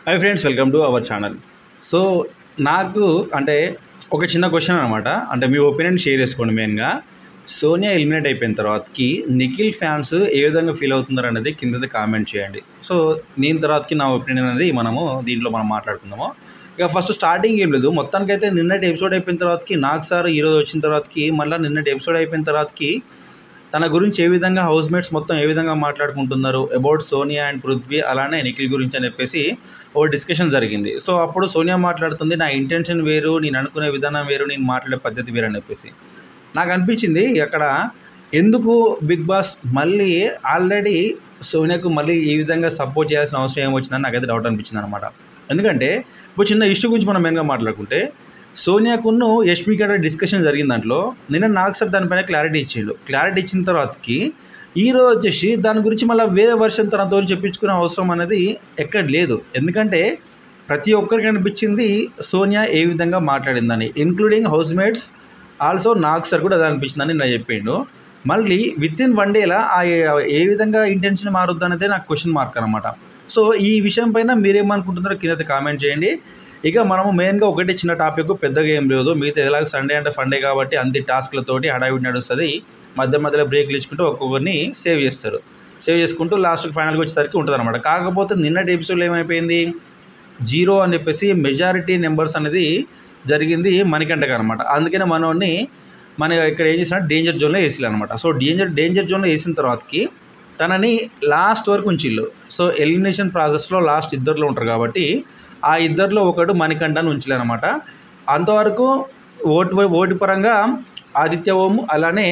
Hi friends, welcome to our channel. So నాకు అంటే ఒక చిన్న క్వశ్చన్ అనమాట. అంటే మీ ఒపీనియన్ షేర్ చేసుకోండి. మెయిన్గా సోనియా ఎలిమినేట్ అయిపోయిన తర్వాతకి నిఖిల్ ఫ్యాన్స్ ఏ విధంగా ఫీల్ అవుతున్నారు అనేది కింద కామెంట్ చేయండి. సో దీని తర్వాతకి నా ఒపీనియన్ అనేది దీంట్లో మనం మాట్లాడుకుందాము. ఇక ఫస్ట్ స్టార్టింగ్ ఏం లేదు, మొత్తానికైతే నిన్నటి ఎపిసోడ్ అయిపోయిన తర్వాతకి నాకు సార్ ఈరోజు వచ్చిన తర్వాతకి మళ్ళీ నిన్నటి ఎపిసోడ్ అయిపోయిన తర్వాతకి తన గురించి ఏ విధంగా హౌస్ మేట్స్ మొత్తం ఏ విధంగా మాట్లాడుకుంటున్నారు అబౌట్ సోనియా అండ్ పృథ్వీ, అలానే నిఖిల్ గురించి అని చెప్పేసి ఓ డిస్కషన్ జరిగింది. సో అప్పుడు సోనియా మాట్లాడుతుంది, నా ఇంటెన్షన్ వేరు, నేను అనుకునే విధానం వేరు, నేను మాట్లాడే పద్ధతి వేరు అని చెప్పేసి. నాకు అనిపించింది అక్కడ ఎందుకు బిగ్ బాస్ మళ్ళీ ఆల్రెడీ సోనియాకు మళ్ళీ ఈ విధంగా సపోర్ట్ చేయాల్సిన అవసరం ఏమొచ్చిందని నాకైతే డౌట్ అనిపించింది అనమాట. ఎందుకంటే ఇప్పుడు చిన్న ఇష్యూ గురించి మనం మెయిన్గా మాట్లాడుకుంటే సోనియాకును యష్మి గారి డిస్కషన్ జరిగిన దాంట్లో నిన్న నాకు సార్ దానిపైన క్లారిటీ ఇచ్చిన తర్వాతకి ఈరోజు వచ్చేసి దాని గురించి మళ్ళీ వేరే వర్షన్ తనతో చెప్పించుకునే అవసరం అనేది ఎక్కడ లేదు. ఎందుకంటే ప్రతి ఒక్కరికి అనిపించింది సోనియా ఏ విధంగా మాట్లాడిందని, ఇంక్లూడింగ్ హౌస్ మేట్స్ ఆల్సో నాకు సార్ కూడా అది అనిపించిందని నేను చెప్పిండు. మళ్ళీ విత్ ఇన్ 1 డేలా ఏ విధంగా ఇంటెన్షన్ మారుద్ది అనేది నాకు క్వశ్చన్ మార్క్ అనమాట. సో ఈ విషయం పైన మీరేమనుకుంటున్నారో కింద కామెంట్ చేయండి. ఇక మనము మెయిన్గా ఒకటి చిన్న టాపిక్, పెద్దగా ఏం లేదు. మిగతా ఎలాగ సండే అంటే ఫండే కాబట్టి అన్ని టాస్క్లతోటి హడావిడి నడుస్తుంది. మధ్యలో బ్రేక్లు ఇచ్చుకుంటూ ఒక్కొక్కరిని సేవ్ చేసుకుంటూ లాస్ట్కి ఫైనల్కి వచ్చేసరికి ఉంటుంది అనమాట. కాకపోతే నిన్నటి ఎపిసోడ్లో ఏమైపోయింది, 0 అని చెప్పేసి మెజారిటీ నెంబర్స్ అనేది జరిగింది మణికంఠకి అనమాట. అందుకనే మన ఇక్కడ ఏం చేసినా డేంజర్ జోన్లో వేసిల్లు అనమాట. సో డేంజర్ జోన్లో వేసిన తర్వాతకి తనని లాస్ట్ వరకు ఉంచిల్లు. సో ఎలిమినేషన్ ప్రాసెస్లో లాస్ట్ ఇద్దరులో ఉంటారు కాబట్టి ఆ ఇద్దరిలో ఒకడు మణికంఠను ఉంచలేనమాట. అంతవరకు ఓటు పరంగా ఆదిత్య ఓం అలానే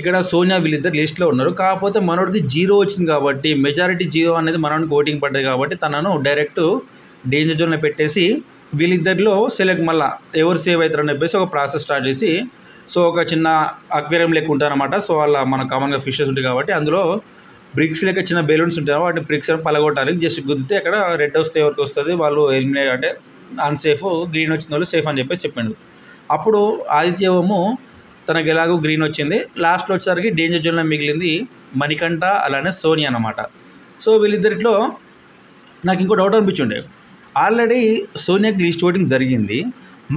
ఇక్కడ సోనియా వీళ్ళిద్దరు లిస్ట్లో ఉన్నారు. కాకపోతే మనోడికి 0 వచ్చింది కాబట్టి, మెజారిటీ 0 అనేది మనోడికి ఓటింగ్ పడ్డది కాబట్టి తనను డైరెక్ట్ డేంజర్ జోన్లో పెట్టేసి వీళ్ళిద్దరిలో సెలెక్ట్ మళ్ళీ ఎవరు సేవ్ అవుతారని చెప్పేసి ఒక ప్రాసెస్ స్టార్ట్ చేసి, సో ఒక చిన్న అక్వేరియం లెక్క ఉంటారనమాట. సో వాళ్ళ మన కామన్గా ఫిషెస్ ఉంటాయి కాబట్టి అందులో బ్రిక్స్ లెక్క చిన్న బెలూన్స్ ఉంటాయి, వాటి బ్రిక్స్ అని పలగొట్టాలి. జస్ట్ గుద్దితే అక్కడ రెడ్ వస్తే ఎవరికి వస్తుంది, వాళ్ళు ఎలిమినేట్ అంటే అన్సేఫ్, గ్రీన్ వచ్చిన వాళ్ళు సేఫ్ అని చెప్పేసి చెప్పిండు. అప్పుడు ఆదిత్య ఓము తనకి ఎలాగో గ్రీన్ వచ్చింది. లాస్ట్లో వచ్చేసరికి డేంజర్ జోన్లో మిగిలింది మణికంఠ అలానే సోనియా అనమాట. సో వీళ్ళిద్దరిలో నాకు ఇంకో డౌట్ అనిపించుండే, ఆల్రెడీ సోనియాకి లిస్ట్ ఓటింగ్ జరిగింది,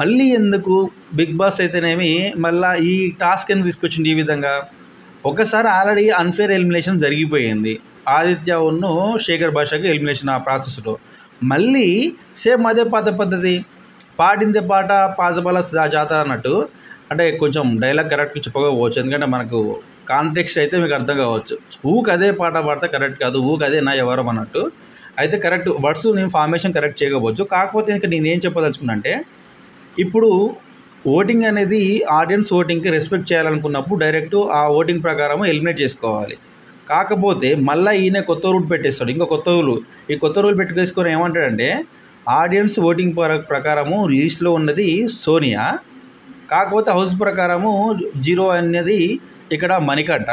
మళ్ళీ ఎందుకు బిగ్ బాస్ అయితేనేమి మళ్ళీ ఈ టాస్క్ ఎందుకు తీసుకొచ్చింది ఈ విధంగా? ఒకసారి ఆల్రెడీ అన్ఫేర్ ఎలిమినేషన్ జరిగిపోయింది, ఆదిత్య ఉన్ను శేఖర్ భాషకి ఎలిమినేషన్ ఆ ప్రాసెస్లో. మళ్ళీ సేమ్ అదే పాత పద్ధతి, పాడిందే పాట పాతపాల జాతర అన్నట్టు. అంటే కొంచెం డైలాగ్ కరెక్ట్గా చెప్పకపోవచ్చు, ఎందుకంటే మనకు కాంటెక్స్ట్ అయితే మీకు అర్థం కావచ్చు. అదే పాట పాడితే కరెక్ట్ కాదు, అదే నా ఎవరం అన్నట్టు. అయితే కరెక్ట్ వర్డ్స్ నేను ఫార్మేషన్ కరెక్ట్ చేయకపోవచ్చు. కాకపోతే ఇంకా నేనేం చెప్పదలుచుకున్నానంటే, ఇప్పుడు ఓటింగ్ అనేది ఆడియన్స్ ఓటింగ్కి రెస్పెక్ట్ చేయాలనుకున్నప్పుడు డైరెక్ట్ ఆ ఓటింగ్ ప్రకారం ఎలిమినేట్ చేసుకోవాలి. కాకపోతే మళ్ళీ ఈయన కొత్త రూల్ పెట్టేస్తాడు, ఇంకో కొత్త రూల్ పెట్టుకేసుకొని ఏమంటాడంటే, ఆడియన్స్ ఓటింగ్ ప్రకారము లిస్ట్లో ఉన్నది సోనియా, కాకపోతే హౌస్ ప్రకారము 0 అనేది ఇక్కడ మణికంఠ.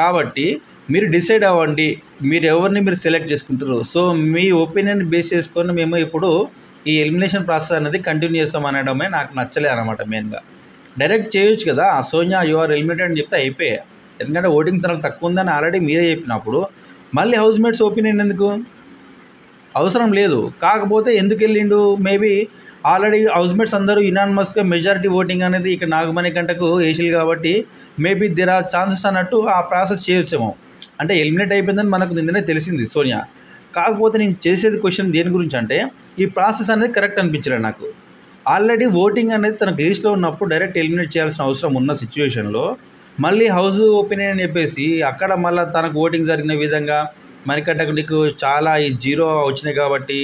కాబట్టి మీరు డిసైడ్ అవ్వండి, మీరు ఎవరిని మీరు సెలెక్ట్ చేసుకుంటారు. సో మీ ఒపీనియన్ బేస్ చేసుకొని మేము ఇప్పుడు ఈ ఎలిమినేషన్ ప్రాసెస్ అనేది కంటిన్యూ చేస్తాం అనడమే నాకు నచ్చలే అనమాట. మెయిన్గా డైరెక్ట్ చేయొచ్చు కదా, సోనియా యు ఆర్ ఎలిమినేటెడ్ అని చెప్తే అయిపోయా. ఎందుకంటే ఓటింగ్ తనకు తక్కువ ఉందని ఆల్రెడీ మీరే చెప్పినప్పుడు మళ్ళీ హౌస్ మేట్స్ ఒపీనియన్ ఎందుకు, అవసరం లేదు. కాకపోతే ఎందుకు వెళ్ళిండు, మేబీ ఆల్రెడీ హౌస్ మేట్స్ అందరూ యునానిమస్గా మెజారిటీ ఓటింగ్ అనేది ఇక్కడ నాగమణికంఠకు వేసిల్లు కాబట్టి మేబీ దేర్ ఆర్ ఛాన్సెస్ అన్నట్టు ఆ ప్రాసెస్ చేయొచ్చేమో. అంటే ఎలిమినేట్ అయిపోయిందని మనకు నిన్ననే తెలిసింది సోనియా. కాకపోతే నేను చేసేది క్వశ్చన్ దేని గురించి అంటే, ఈ ప్రాసెస్ అనేది కరెక్ట్ అనిపించలేదు నాకు. ఆల్రెడీ ఓటింగ్ అనేది తనకు లిస్ట్లో ఉన్నప్పుడు డైరెక్ట్ ఎలిమినేట్ చేయాల్సిన అవసరం ఉన్న సిచ్యువేషన్లో మళ్ళీ హౌస్ ఒపీనియన్ అని చెప్పేసి అక్కడ మళ్ళీ తనకు ఓటింగ్ జరిగిన విధంగా మణికంఠకు నీకు చాలా ఈ 0 వచ్చినాయి కాబట్టి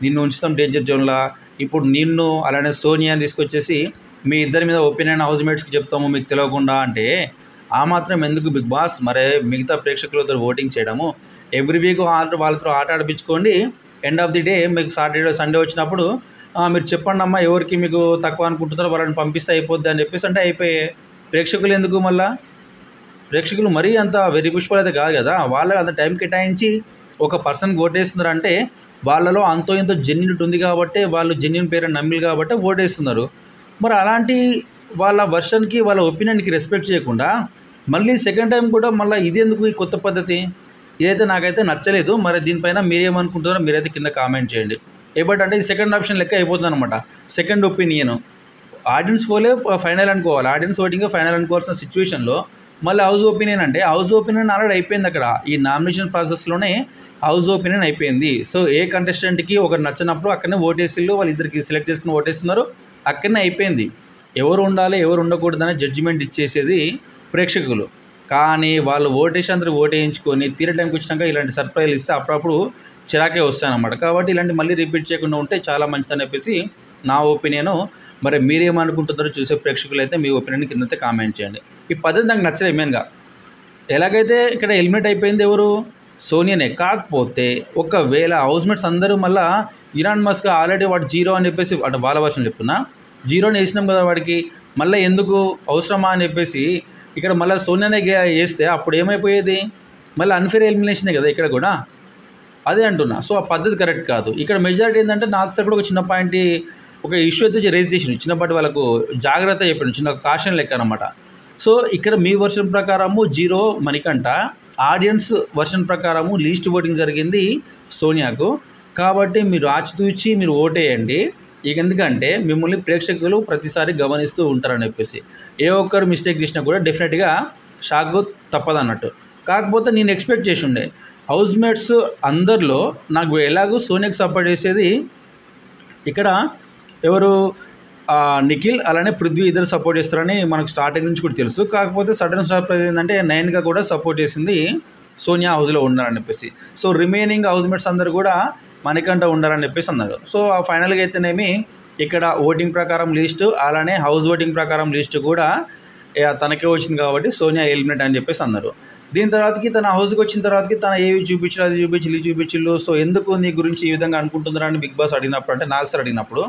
నిన్ను ఉంచుతాం డేంజర్ జోన్లో, ఇప్పుడు నిన్ను అలానే సోనియాని తీసుకొచ్చేసి మీ ఇద్దరి మీద ఒపీనియన్ హౌస్ మేట్స్కి చెప్తాము మీకు తెలియకుండా అంటే ఆ మాత్రం ఎందుకు బిగ్ బాస్? మరే మిగతా ప్రేక్షకులతో ఓటింగ్ చేయడము, ఎవ్రీ వీక్ వాళ్ళతో ఆట ఆడిపించుకోండి. ఎండ్ ఆఫ్ ది డే మీకు సాటర్డే సండే వచ్చినప్పుడు మీరు చెప్పండి అమ్మా ఎవరికి మీకు తక్కువ అనుకుంటున్నారో వాళ్ళని పంపిస్తే అయిపోద్ది అని చెప్పేసి అంటే అయిపోయే. ప్రేక్షకులు ఎందుకు మళ్ళీ? ప్రేక్షకులు మరీ అంత వెర్రి పుష్పాలు అయితే కాదు కదా, వాళ్ళకి అంత టైం కేటాయించి ఒక పర్సన్కి ఓటేస్తున్నారు అంటే వాళ్ళలో అంతో ఎంతో జెన్యున్ ఉంది కాబట్టి, వాళ్ళు జెన్యున్ పేరుని నమ్మిలు కాబట్టి ఓటేస్తున్నారు. మరి అలాంటి వాళ్ళ వర్షన్కి వాళ్ళ ఒపీనియన్కి రెస్పెక్ట్ చేయకుండా మళ్ళీ సెకండ్ టైం కూడా మళ్ళీ ఇది ఎందుకు ఈ కొత్త పద్ధతి? ఇదైతే నాకైతే నచ్చలేదు. మరి దీనిపైన మీరేమనుకుంటున్నారో మీరైతే కింద కామెంట్ చేయండి. బట్ అంటే ఇది సెకండ్ ఆప్షన్ లెక్క అయిపోతుంది అనమాట. సెకండ్ ఒపీనియన్ ఆడియన్స్ పోలే ఫైనల్ అనుకోవాలి, ఆడియన్స్ ఓటింగ్ ఫైనల్ అనుకోవాల్సిన సిచ్యువేషన్లో మళ్ళీ హౌస్ ఒపీనియన్ అంటే హౌస్ ఒపీనియన్ ఆల్రెడీ అయిపోయింది. అక్కడ ఈ నామినేషన్ ప్రాసెస్లోనే హౌస్ ఒపీనియన్ అయిపోయింది. సో ఏ కంటెస్టెంట్కి ఒకరు నచ్చినప్పుడు అక్కడనే ఓటేసిళ్ళు, వాళ్ళిద్దరికి సెలెక్ట్ చేసుకుని ఓటేస్తున్నారు, అక్కడనే అయిపోయింది. ఎవరు ఉండాలి ఎవరు ఉండకూడదని జడ్జిమెంట్ ఇచ్చేసేది ప్రేక్షకులు. కానీ వాళ్ళు ఓటేసి అందరూ ఓటేయించుకొని తీరే టైంకి వచ్చినాక ఇలాంటి సర్ప్రైజ్లు ఇస్తే అప్పుడప్పుడు చిరాకే వస్తాయన్నమాట. కాబట్టి ఇలాంటి మళ్ళీ రిపీట్ చేయకుండా ఉంటే చాలా మంచిదని చెప్పేసి నా ఒపీనియను. మరి మీరేమనుకుంటున్నారో చూసే ప్రేక్షకులు అయితే మీ ఒపీనియన్ కిందైతే కామెంట్ చేయండి. ఈ పద్ధతి నాకు నచ్చలేదు మెయిన్గా. ఎలాగైతే ఇక్కడ ఎలిమినేట్ అయిపోయింది ఎవరు, సోనియానే. కాకపోతే ఒకవేళ హౌస్మేట్స్ అందరూ మళ్ళీ ఇరాన్ మస్క్ ఆల్రెడీ వాడు జీరో అని చెప్పేసి అంటే వాళ్ళ వర్షం చెప్తున్నా, జీరోని వేసినాం కదా వాడికి, మళ్ళీ ఎందుకు అవసరమా అని చెప్పేసి ఇక్కడ మళ్ళీ సోనియానే వేస్తే అప్పుడు ఏమైపోయేది, మళ్ళీ అన్ఫేర్ ఎలిమినేషనే కదా ఇక్కడ కూడా. అదే అంటున్నా. సో ఆ పద్ధతి కరెక్ట్ కాదు. ఇక్కడ మెజారిటీ ఏంటంటే నాకు సార్ కూడా ఒక చిన్న పాయింట్ ఒక ఇష్యూ అయితే రేజ్ చేసిండు, చిన్నపాటి వాళ్ళకు జాగ్రత్త చెప్పాడు, చిన్న కాషన్ లెక్క అనమాట. సో ఇక్కడ మీ వర్షన్ ప్రకారము జీరో మణికంఠ, ఆడియన్స్ వర్షన్ ప్రకారము లీస్ట్ ఓటింగ్ జరిగింది సోనియాకు. కాబట్టి మీరు ఆచితూచి మీరు ఓటేయండి. ఇక ఎందుకంటే మిమ్మల్ని ప్రేక్షకులు ప్రతిసారి గమనిస్తూ ఉంటారని చెప్పేసి ఏ ఒక్కరు మిస్టేక్ చేసినా కూడా డెఫినెట్గా షాక్ తప్పదన్నట్టు. కాకపోతే నేను ఎక్స్పెక్ట్ చేసి ఉండే హౌస్మేట్స్ అందరిలో నాకు ఎలాగో సోనియాకి సపోర్ట్ చేసేది ఇక్కడ ఎవరు నిఖిల్ అలానే పృథ్వీ ఇద్దరు సపోర్ట్ చేస్తారని మనకు స్టార్టింగ్ నుంచి కూడా తెలుసు. కాకపోతే సడన్ సర్ప్రైజ్ ఏంటంటే నయన్గా కూడా సపోర్ట్ చేసింది సోనియా హౌస్లో ఉండాలని చెప్పేసి. సో రిమైనింగ్ హౌస్మేట్స్ అందరు కూడా మణికంఠ ఉండాలని చెప్పేసి అన్నారు. సో ఫైనల్గా అయితేనేమి ఇక్కడ ఓటింగ్ ప్రకారం లిస్టు అలానే హౌస్ ఓటింగ్ ప్రకారం లిస్టు కూడా తనకే వచ్చింది కాబట్టి సోనియా ఎలిమినేట్ అని చెప్పేసి అన్నారు. దీని తర్వాతకి తన హౌస్కి వచ్చిన తర్వాతకి తన ఏవి చూపించారు అది చూపించి చూపించిల్లు. సో ఎందుకు నీ గురించి ఈ విధంగా అనుకుంటున్నారా అని బిగ్ బాస్ అడిగినప్పుడు అంటే నాకు సార్ అడిగినప్పుడు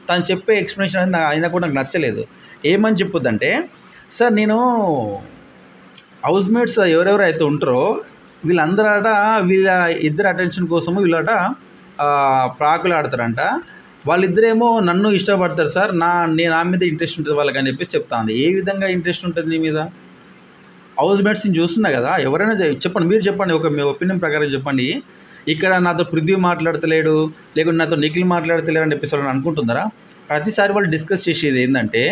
తను చెప్పే ఎక్స్ప్లెనేషన్ అనేది అయినా కూడా నాకు నచ్చలేదు. ఏమని చెప్పుద్దంటే, సార్ నేను హౌస్మేట్స్ ఎవరెవరు అయితే ఉంటారో వీళ్ళందరట వీళ్ళ ఇద్దరు అటెన్షన్ కోసము వీళ్ళట ప్రాకులు ఆడతారంట, వాళ్ళిద్దరేమో నన్ను ఇష్టపడతారు సార్, నా మీద ఇంట్రెస్ట్ ఉంటుంది వాళ్ళకి అని చెప్పేసి చెప్తాను. ఏ విధంగా ఇంట్రెస్ట్ ఉంటుంది నీ మీద? హౌస్మేట్స్ని చూస్తున్నా కదా, ఎవరైనా చెప్పండి, మీరు చెప్పండి, ఒక మీ ఒపీనియన్ ప్రకారం చెప్పండి. ఇక్కడ నాతో పృథ్వీ మాట్లాడతలేడు లేకుంటే నాతో నిఖిల్ మాట్లాడతలేడు అని చెప్పేసి వాళ్ళు అనుకుంటున్నారా? ప్రతిసారి వాళ్ళు డిస్కస్ చేసేది ఏంటంటే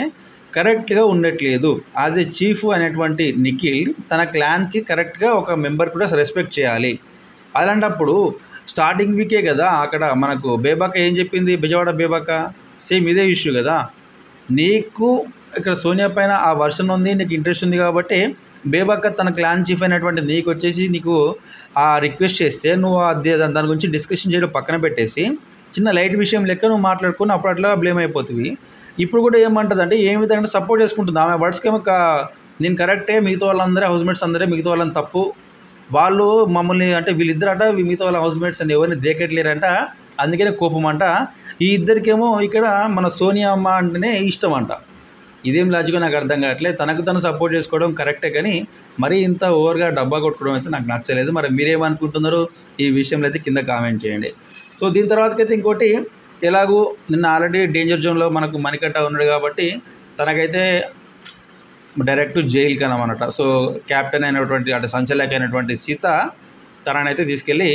కరెక్ట్గా ఉండట్లేదు. యాజ్ ఏ చీఫ్ అనేటువంటి నిఖిల్ తన క్లాన్కి కరెక్ట్గా ఒక మెంబర్ కూడా రెస్పెక్ట్ చేయాలి. అలాంటప్పుడు స్టార్టింగ్ వీకే కదా అక్కడ మనకు బేబాక ఏం చెప్పింది, బెజవాడ బేబాక సేమ్ ఇదే ఇష్యూ కదా. నీకు ఇక్కడ సోనియా పైన ఆ వర్షన్ ఉంది, నీకు ఇంట్రెస్ట్ ఉంది కాబట్టి బేబాక తన క్లాన్ చీఫ్ అయినటువంటి నీకు వచ్చేసి నీకు ఆ రిక్వెస్ట్ చేస్తే నువ్వు దాని గురించి డిస్కషన్ చేయడం పక్కన పెట్టేసి చిన్న లైట్ విషయం లెక్క నువ్వు మాట్లాడుకుని అప్పుడు అట్లా బ్లేమ్ అయిపోతుంది. ఇప్పుడు కూడా ఏమంటుంది అంటే ఏ విధంగా సపోర్ట్ చేసుకుంటుంది ఆమె వర్డ్స్కి ఏమో నేను కరెక్టే, మిగతా వాళ్ళందరూ హౌస్మేట్స్ అందరే మిగతా వాళ్ళని తప్పు, వాళ్ళు మమ్మల్ని అంటే వీళ్ళిద్దరట మిగతా వాళ్ళ హౌస్మేట్స్ అని ఎవరిని దేకట్లేరంట, అందుకనే కోపం అంట. ఈ ఇద్దరికేమో ఇక్కడ మన సోనియా అమ్మ అంటేనే ఇష్టం అంట. ఇదేం లాజికో నాకు అర్థం కావట్లేదు. తనకు తను సపోర్ట్ చేసుకోవడం కరెక్టే కానీ మరీ ఇంత ఓవర్గా డబ్బా కొట్టుకోవడం అయితే నాకు నచ్చలేదు. మరి మీరేమనుకుంటున్నారు ఈ విషయంలో అయితే కింద కామెంట్ చేయండి. సో దీని తర్వాతకైతే ఇంకోటి, ఎలాగూ నిన్న ఆల్రెడీ డేంజర్ జోన్లో మనకు మణికంఠ ఉన్నాడు కాబట్టి తనకైతే డైరెక్ట్ జైలుకి అనమాట. సో క్యాప్టెన్ అయినటువంటి అంటే సంచలక అయినటువంటి సీత తననైతే తీసుకెళ్ళి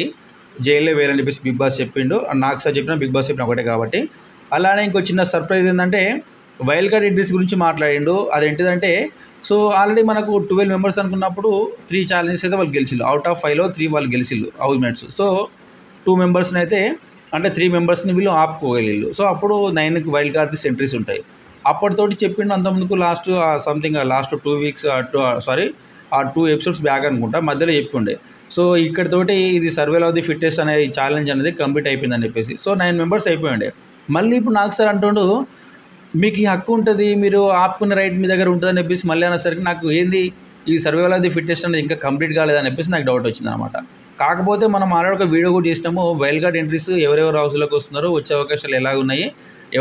జైల్లో వేయాలని చెప్పేసి బిగ్ బాస్ చెప్పిండు. నాకు సార్ చెప్పిన బిగ్ బాస్ చెప్పిన ఒకటే కాబట్టి. అలానే ఇంకో చిన్న సర్ప్రైజ్ ఏంటంటే వైల్డ్ కార్డ్ ఎంట్రీస్ గురించి మాట్లాడిండు. అదేంటిదంటే సో ఆల్రెడీ మనకు 12 మెంబర్స్ అనుకున్నప్పుడు 3 ఛాలెంజెస్ అయితే వాళ్ళు గెలిచిల్లు. అవుట్ ఆఫ్ 5లో 3 వాళ్ళు గెలిచిల్లు హౌస్మేట్స్. సో 2 మెంబర్స్ని అయితే అంటే 3 మెంబర్స్ని వీళ్ళు ఆపుకోగలిళ్ళు. సో అప్పుడు 9కి వైల్డ్ కార్డ్స్ ఎంట్రీస్ ఉంటాయి. అప్పటితోటి చెప్పిండు అంతకుముందుకు లాస్ట్ సంథింగ్ లాస్ట్ 2 వీక్స్ ఆ 2 ఎపిసోడ్స్ బ్యాక్ అనుకుంటా మధ్యలో చెప్పిండే. సో ఇక్కడితోటి ఇది సర్వేల్ ఆఫ్ ది ఫిట్టెస్ట్ అనే ఛాలెంజ్ అనేది కంప్లీట్ అయిపోయిందని చెప్పేసి. సో 9 మెంబర్స్ అయిపోయిండే. మళ్ళీ ఇప్పుడు నాకు సార్ అంటుండు మీకు ఈ హక్కు ఉంటుంది, మీరు ఆపుకున్న రైట్ మీ దగ్గర ఉంటుందని చెప్పేసి మళ్ళీ అనేసరికి నాకు ఏంది ఈ సర్వేల్ ఆఫ్ ది ఫిట్టెస్ట్ అనేది ఇంకా కంప్లీట్ కాలేదని చెప్పేసి నాకు డౌట్ వచ్చింది అనమాట. కాకపోతే మనం ఆల్రెడీ ఒక వీడియో కూడా చేసినాము, వైల్డ్ కార్డ్ ఎంట్రీస్ ఎవరెవరు హౌస్లోకి వస్తున్నారో వచ్చే అవకాశాలు ఎలా ఉన్నాయి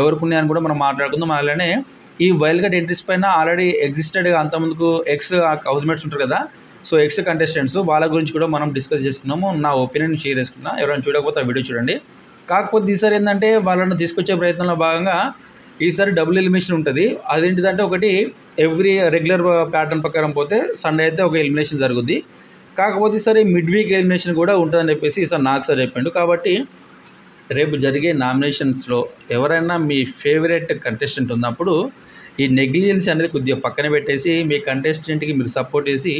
ఎవరికి ఉన్నాయని కూడా మనం మాట్లాడుకుందాం. అలానే ఈ వైల్డ్ కార్డ్ ఎంట్రీస్ పైన ఆల్రెడీ ఎగ్జిస్టెడ్గా అంతమందికి ఎక్స్ హౌస్మేట్స్ ఉంటారు కదా, సో ఎక్స్ కంటెస్టెంట్స్ వాళ్ళ గురించి కూడా మనం డిస్కస్ చేసుకున్నాము. నా ఒపీనియన్ షేర్ చేసుకున్నా, ఎవరైనా చూడకపోతే ఆ వీడియో చూడండి. కాకపోతే ఈసారి ఏంటంటే వాళ్ళని తీసుకొచ్చే ప్రయత్నంలో భాగంగా ఈసారి డబుల్ ఎలిమినేషన్ ఉంటుంది. అదేంటిదంటే ఒకటి ఎవ్రీ రెగ్యులర్ ప్యాటర్న్ ప్రకారం పోతే సండే అయితే ఒక ఎలిమినేషన్ జరుగుద్ది. కాకపోతే ఈసారి మిడ్ వీక్ ఎలిమినేషన్ కూడా ఉంటుందని చెప్పేసి ఈసారి నాకు సార్ చెప్పిండు. కాబట్టి రేపు జరిగే నామినేషన్స్లో ఎవరైనా మీ ఫేవరెట్ కంటెస్టెంట్ ఉన్నప్పుడు ఈ నెగ్లిజెన్స్ అనేది కొద్దిగా పక్కన పెట్టేసి మీ కంటెస్టెంట్కి మీరు సపోర్ట్ చేసి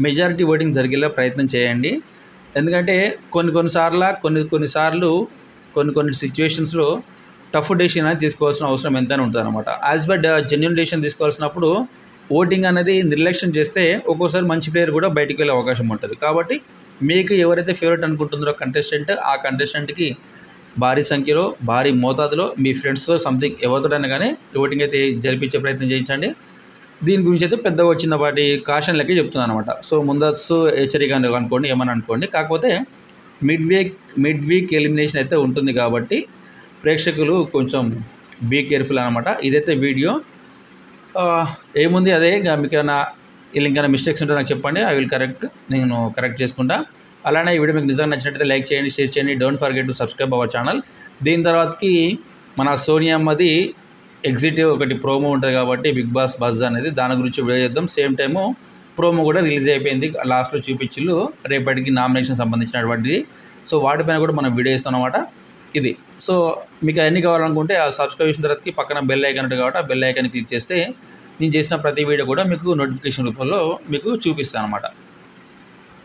మెజారిటీ ఓటింగ్ జరిగేలా ప్రయత్నం చేయండి. ఎందుకంటే కొన్నిసార్లు కొన్ని సిచ్యువేషన్స్లో టఫ్ డెసిషన్ అనేది తీసుకోవాల్సిన అవసరం ఎంతైనా ఉంటుందన్నమాట. యాజ్ బట్ జెన్యున్ డెసిషన్ తీసుకోవాల్సినప్పుడు ఓటింగ్ అనేది నిర్లక్ష్యం చేస్తే ఒక్కోసారి మంచి ప్లేయర్ కూడా బయటికి వెళ్ళే అవకాశం ఉంటుంది. కాబట్టి మీకు ఎవరైతే ఫేవరెట్ అనుకుంటుందో కంటెస్టెంట్, ఆ కంటెస్టెంట్కి భారీ సంఖ్యలో భారీ మోతాదులో మీ ఫ్రెండ్స్తో సంథింగ్ ఎవరితోనైనా కానీ ఓటింగ్ అయితే జరిపించే ప్రయత్నం చేయించండి. దీని గురించి అయితే పెద్దగా చిన్నపాటి కాషన్ లెక్క చెప్తున్నాను అనమాట. సో ముందస్తు హెచ్చరిక అనుకోండి, ఏమని అనుకోండి. కాకపోతే మిడ్ వీక్ ఎలిమినేషన్ అయితే ఉంటుంది కాబట్టి ప్రేక్షకులు కొంచెం బీ కేర్ఫుల్ అనమాట. ఇదైతే వీడియో ఏముంది అదే. మీకు ఏమైనా ఇంకైనా మిస్టేక్స్ ఉంటే నాకు చెప్పండి, నేను కరెక్ట్ చేసుకుంటా. అలానే ఈ వీడియో మీకు నిజంగా నచ్చినట్టయితే లైక్ చేయండి, షేర్ చేయండి. Don't forget to subscribe our channel. దీని తర్వాతకి మన సోనియామ్మది ఎగ్జిటివ్ ఒకటి ప్రోమో ఉంటుంది కాబట్టి బిగ్ బాస్ బజ్ అనేది, దాని గురించి వీడియో చేద్దాం. సేమ్ టైము ప్రోమో కూడా రిలీజ్ అయిపోయింది, లాస్ట్లో చూపించిల్లు రేపటికి నామినేషన్ సంబంధించినటువంటిది. సో వాటిపైన కూడా మనం వీడియో ఇస్తాం అన్నమాట. ఇది సో మీకు అన్నీ కావాలనుకుంటే ఆ సబ్స్క్రైబ్ చేసిన తర్వాతకి పక్కన బెల్ ఐకాన్ ఉంటుంది కాబట్టి ఆ బెల్ ఐకాన్ క్లిక్ చేస్తే నేను చేసిన ప్రతి వీడియో కూడా మీకు నోటిఫికేషన్ రూపంలో మీకు చూపిస్తాను అన్నమాట.